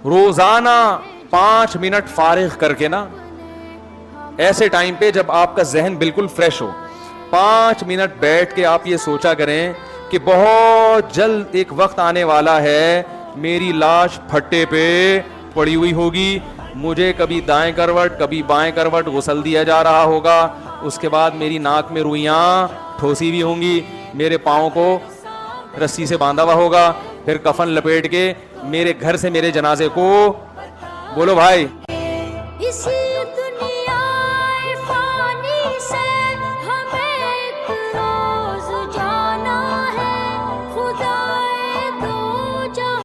रोजाना 5 मिनट फारिग करके ना, ऐसे टाइम पे जब आपका जहन बिल्कुल फ्रेश हो, 5 मिनट बैठ के आप ये सोचा करें कि बहुत जल्द एक वक्त आने वाला है, मेरी लाश फट्टे पे पड़ी हुई होगी, मुझे कभी दाएं करवट कभी बाएं करवट गुसल दिया जा रहा होगा, उसके बाद मेरी नाक में रुइयां ठोसी भी होंगी, मेरे पाँव को रस्सी से बांधा हुआ होगा, फिर कफन लपेट के मेरे घर से मेरे जनाजे को, बोलो भाई,